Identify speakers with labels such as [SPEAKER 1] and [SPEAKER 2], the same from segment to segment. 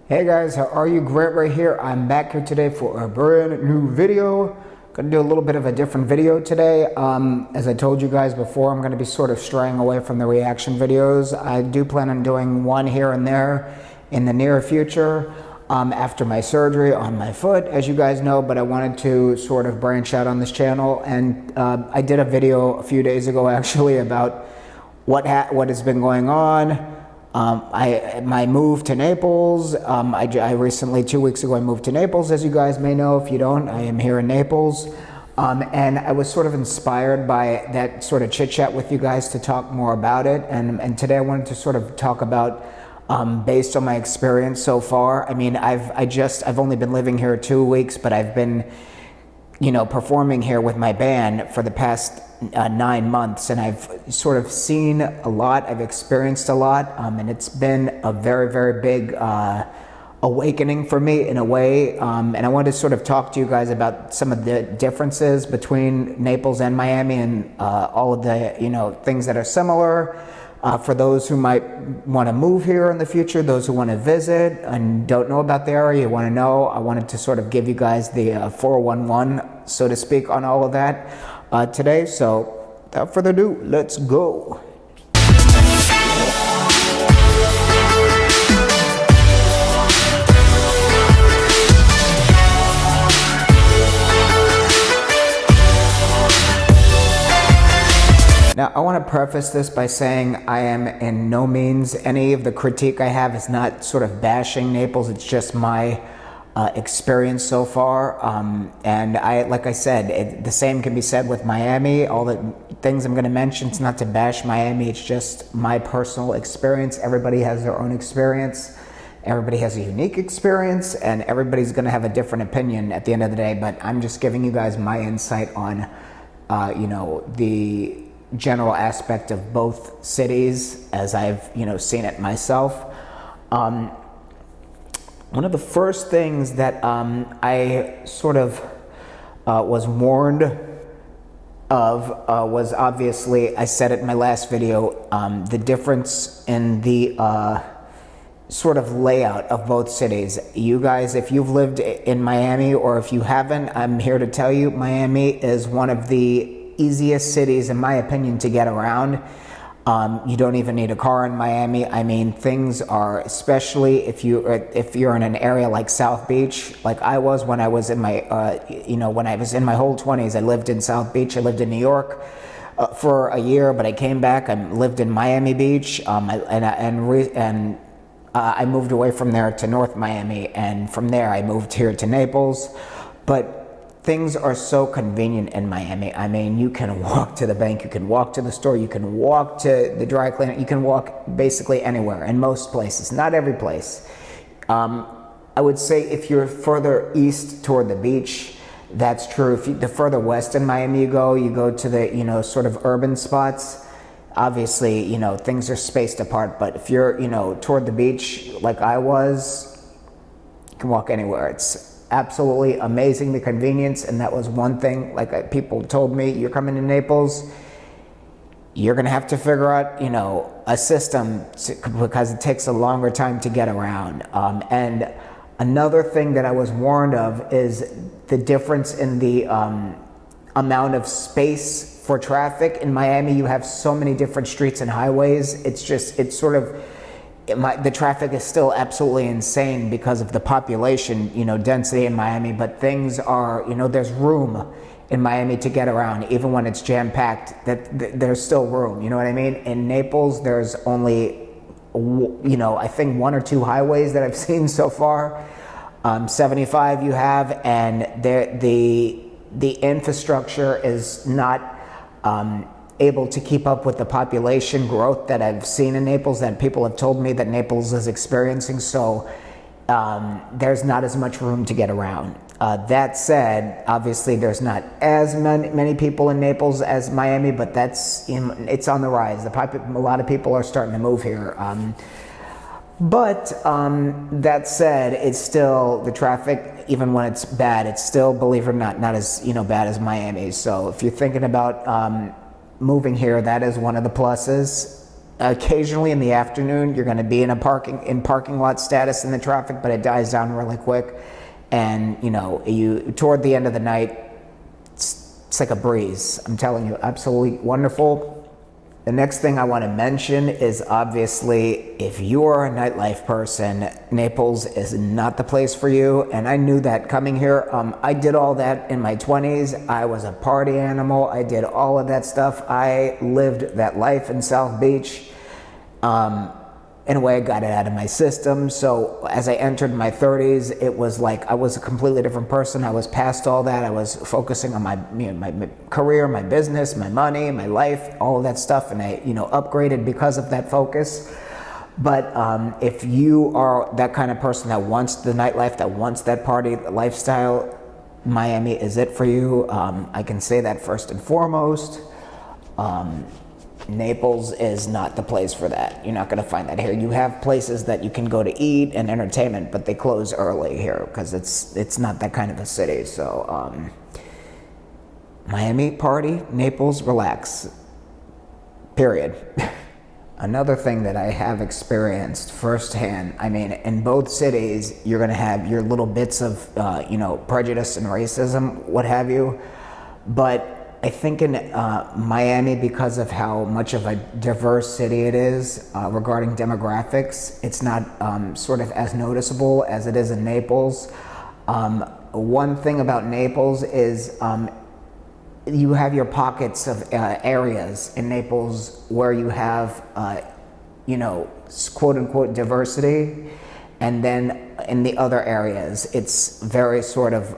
[SPEAKER 1] Hey guys, how are you? Grant right here. I'm back here today for a brand new video. Gonna do a little bit of a different video today. As I told you guys before, I'm gonna be sort of straying away from the reaction videos. I do plan on doing one here and there in the near future after my surgery on my foot, as you guys know, but I wanted to sort of branch out on this channel. And I did a video a few days ago actually about what has been going on. My move to Naples, I recently, 2 weeks ago, I moved to Naples, as you guys may know. If you don't, I am here in Naples. And I was sort of inspired by that sort of chit chat with you guys to talk more about it. And today I wanted to sort of talk about, based on my experience so far. I mean, I've only been living here 2 weeks, but I've been, performing here with my band for the past 9 months, and I've sort of seen a lot, I've experienced a lot, and it's been a very, very big awakening for me in a way, and I wanted to sort of talk to you guys about some of the differences between Naples and Miami, and all of the things that are similar for those who might want to move here in the future, those who want to visit and don't know about the area, you want to know. I wanted to sort of give you guys the 411, so to speak, on all of that today. So without further ado, let's go. Now, I want to preface this by saying I am in no means, any of the critique I have is not sort of bashing Naples. It's just my experience so far. And like I said, the same can be said with Miami. All the things I'm going to mention, it's not to bash Miami. It's just my personal experience. Everybody has their own experience. Everybody has a unique experience, and everybody's going to have a different opinion at the end of the day. But I'm just giving you guys my insight on, the general aspect of both cities as I've seen it myself. One of the first things that I sort of was warned of was, obviously, I said it in my last video, the difference in the sort of layout of both cities. You guys, if you've lived in Miami, or if you haven't, I'm here to tell you Miami is one of the easiest cities, in my opinion, to get around. You don't even need a car in Miami. I mean, things are, especially if you're in an area like South Beach, like I was when I was in my when I was in my whole 20s. I lived in South Beach. I lived in New York for a year, but I came back. I lived in Miami Beach, and I moved away from there to North Miami, and from there I moved here to Naples. But things are so convenient in Miami. I mean, you can walk to the bank, you can walk to the store, you can walk to the dry cleaner, you can walk basically anywhere in most places, not every place. I would say if you're further east toward the beach, that's true. The further west in Miami you go to the, sort of urban spots. Obviously, things are spaced apart, but if you're, toward the beach like I was, you can walk anywhere. It's absolutely amazing, the convenience. And that was one thing, like people told me, you're coming to Naples, you're gonna have to figure out a system because it takes a longer time to get around. And another thing that I was warned of is the difference in the amount of space for traffic. In Miami, you have so many different streets and highways. The traffic is still absolutely insane because of the population, density in Miami, but things are, there's room in Miami to get around, even when it's jam-packed, there's still room, you know what I mean? In Naples, there's only, I think 1 or 2 highways that I've seen so far. 75 you have, and the infrastructure is not able to keep up with the population growth that I've seen in Naples, that people have told me that Naples is experiencing. So there's not as much room to get around. That said, obviously there's not as many people in Naples as Miami, but it's on the rise. A lot of people are starting to move here. But that said, it's still, the traffic, even when it's bad, it's still, believe it or not as bad as Miami. So if you're thinking about moving here, that is one of the pluses. occasionally in the afternoon, you're going to be in parking lot status in the traffic, but it dies down really quick. And you toward the end of the night, it's like a breeze. I'm telling you, absolutely wonderful. The next thing I want to mention is, obviously, if you are a nightlife person, Naples is not the place for you. And I knew that coming here. I did all that in my 20s. I was a party animal. I did all of that stuff. I lived that life in South Beach. In a way, I got it out of my system. So as I entered my 30s, it was like I was a completely different person. I was past all that. I was focusing on my career, my business, my money, my life, all of that stuff, and I upgraded because of that focus. But if you are that kind of person that wants the nightlife, that wants that party lifestyle, Miami is it for you. I can say that first and foremost. Naples is not the place for that. You're not going to find that here. You have places that you can go to eat and entertainment, but they close early here because it's not that kind of a city. So Miami, party; Naples, relax. Period. Another thing that I have experienced firsthand, in both cities, you're going to have your little bits of prejudice and racism, what have you, but I think in Miami, because of how much of a diverse city it is regarding demographics, it's not sort of as noticeable as it is in Naples. One thing about Naples is you have your pockets of areas in Naples where you have, quote unquote diversity, and then in the other areas, it's very sort of,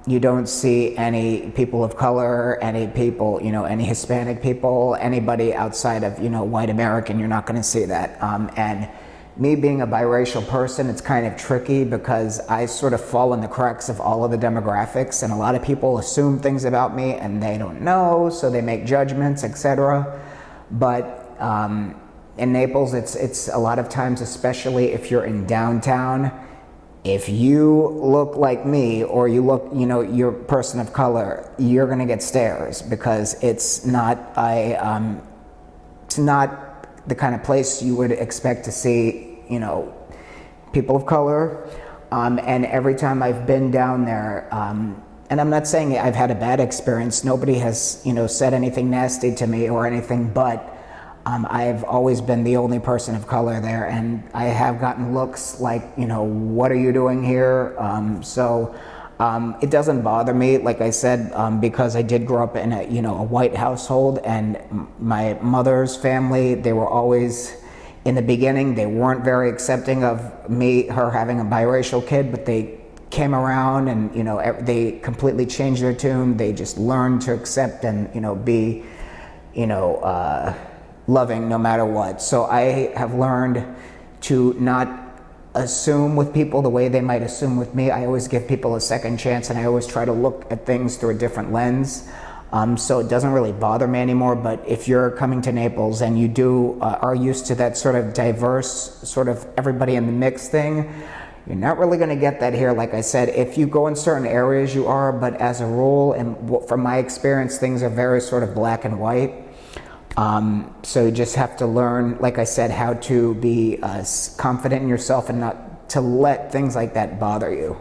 [SPEAKER 1] you don't see any people of color, any people, any Hispanic people, anybody outside of, white American. You're not going to see that. And me being a biracial person, it's kind of tricky because I sort of fall in the cracks of all of the demographics, and a lot of people assume things about me and they don't know, so they make judgments, etc. But in Naples, it's a lot of times, especially if you're in downtown, if you look like me or you look, you're a person of color, you're going to get stares because it's not the kind of place you would expect to see, people of color. And every time I've been down there, and I'm not saying I've had a bad experience. Nobody has, said anything nasty to me or anything, but I've always been the only person of color there, and I have gotten looks like, what are you doing here? So it doesn't bother me, like I said, because I did grow up in a white household, and my mother's family, they were always, in the beginning, they weren't very accepting of her having a biracial kid, but they came around and, they completely changed their tune. They just learned to accept and, be, loving no matter what. So I have learned to not assume with people the way they might assume with me. I always give people a second chance, and I always try to look at things through a different lens. So it doesn't really bother me anymore. But if you're coming to Naples and you are used to that sort of diverse, sort of everybody in the mix thing, you're not really going to get that here. Like I said, if you go in certain areas, you are, but as a rule, and from my experience, things are very sort of black and white. So you just have to learn, like I said, how to be confident in yourself and not to let things like that bother you.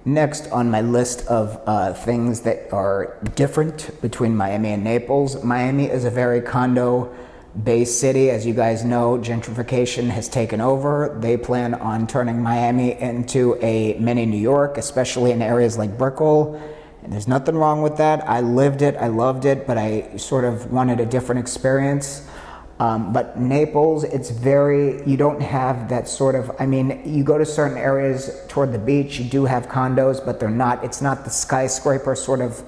[SPEAKER 1] Next on my list of things that are different between Miami and Naples, Miami is a very condo-based city. As you guys know, gentrification has taken over. They plan on turning Miami into a mini New York, especially in areas like Brickell. And there's nothing wrong with that. I lived it, I loved it, but I sort of wanted a different experience. But Naples, you don't have that sort of, you go to certain areas toward the beach, you do have condos, but it's not the skyscraper sort of,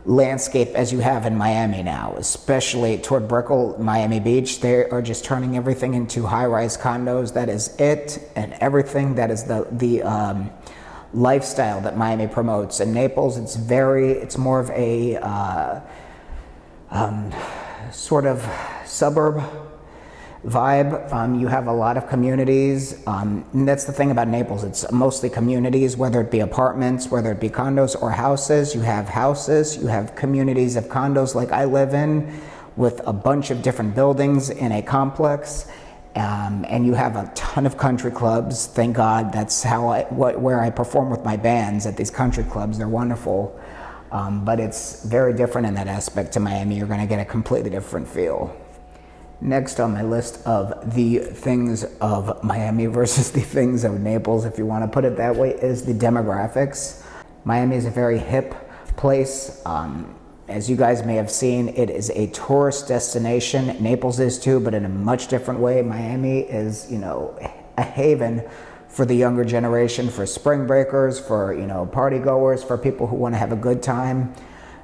[SPEAKER 1] landscape as you have in Miami now, especially toward Brickell, Miami Beach. They are just turning everything into high-rise condos. That is it, and everything that is the lifestyle that Miami promotes. In Naples, it's more of a sort of suburb vibe. You have a lot of communities, and that's the thing about Naples. It's mostly communities, whether it be apartments, whether it be condos or houses. You have houses, you have communities of condos like I live in, with a bunch of different buildings in a complex. And you have a ton of country clubs. Thank God, that's how where I perform with my bands, at these country clubs. They're wonderful. But it's very different in that aspect to Miami. You're going to get a completely different feel. Next on my list of the things of Miami versus the things of Naples, if you want to put it that way, is the demographics. Miami is a very hip place. As you guys may have seen, it is a tourist destination. Naples is too, but in a much different way. Miami is, you know, a haven for the younger generation, for spring breakers, for, you know, party goers, for people who want to have a good time,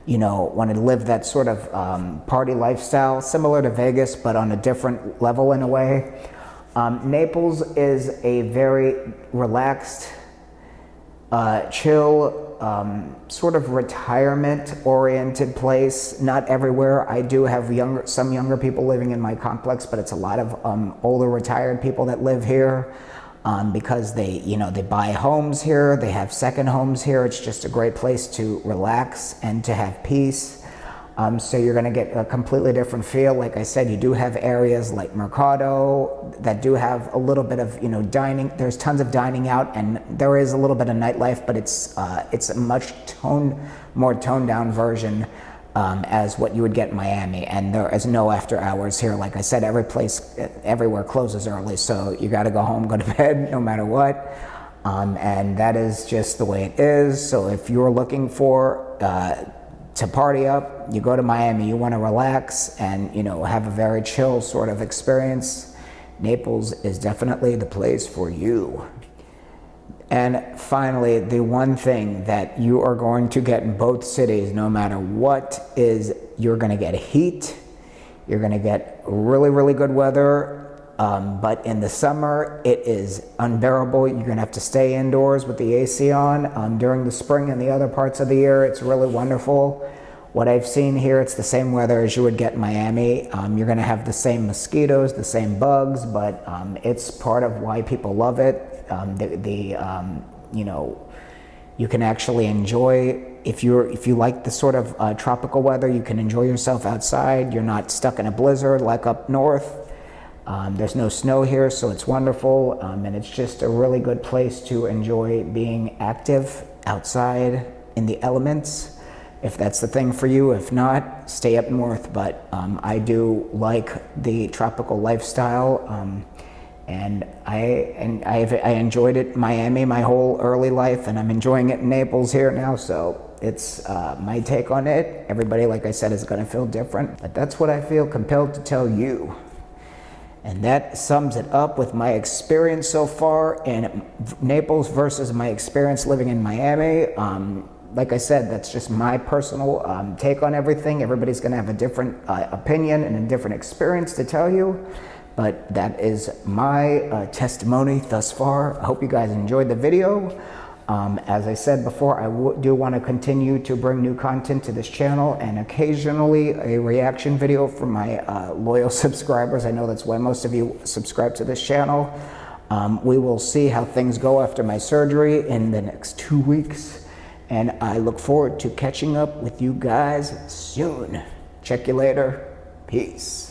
[SPEAKER 1] you know, want to live that sort of party lifestyle, similar to Vegas, but on a different level in a way. Naples is a very relaxed, chill, sort of retirement-oriented place. Not everywhere. I do have some younger people living in my complex, but it's a lot of older retired people that live here because they, you know, they buy homes here, they have second homes here. It's just a great place to relax and to have peace. So you're going to get a completely different feel. Like I said, you do have areas like Mercado that do have a little bit of, you know, dining. There's tons of dining out, and there is a little bit of nightlife, but it's a much more toned down version as what you would get in Miami. And there is no after hours here. Like I said, everywhere closes early, so you got to go home, go to bed, no matter what. And that is just the way it is. So if you're looking for to party up, you go to Miami. You want to relax and, you know, have a very chill sort of experience, Naples is definitely the place for you. And finally, the one thing that you are going to get in both cities, no matter what, is you're going to get heat. You're going to get really, really good weather. But in the summer, it is unbearable. You're going to have to stay indoors with the AC on. During the spring and the other parts of the year, it's really wonderful. What I've seen here, it's the same weather as you would get in Miami. You're going to have the same mosquitoes, the same bugs, but it's part of why people love it. You know, you can actually enjoy, if you like the sort of tropical weather, you can enjoy yourself outside. You're not stuck in a blizzard like up north. There's no snow here, so it's wonderful, and it's just a really good place to enjoy being active outside in the elements, if that's the thing for you. If not, stay up north. But I do like the tropical lifestyle, and I enjoyed it in Miami my whole early life, and I'm enjoying it in Naples here now, so it's my take on it. Everybody, like I said, is going to feel different, but that's what I feel compelled to tell you. And that sums it up with my experience so far in Naples versus my experience living in Miami. Like I said, that's just my personal take on everything. Everybody's going to have a different opinion and a different experience to tell you. But that is my testimony thus far. I hope you guys enjoyed the video. As I said before, I do want to continue to bring new content to this channel, and occasionally a reaction video for my loyal subscribers. I know that's why most of you subscribe to this channel. We will see how things go after my surgery in the next 2 weeks, and I look forward to catching up with you guys soon. Check you later. Peace.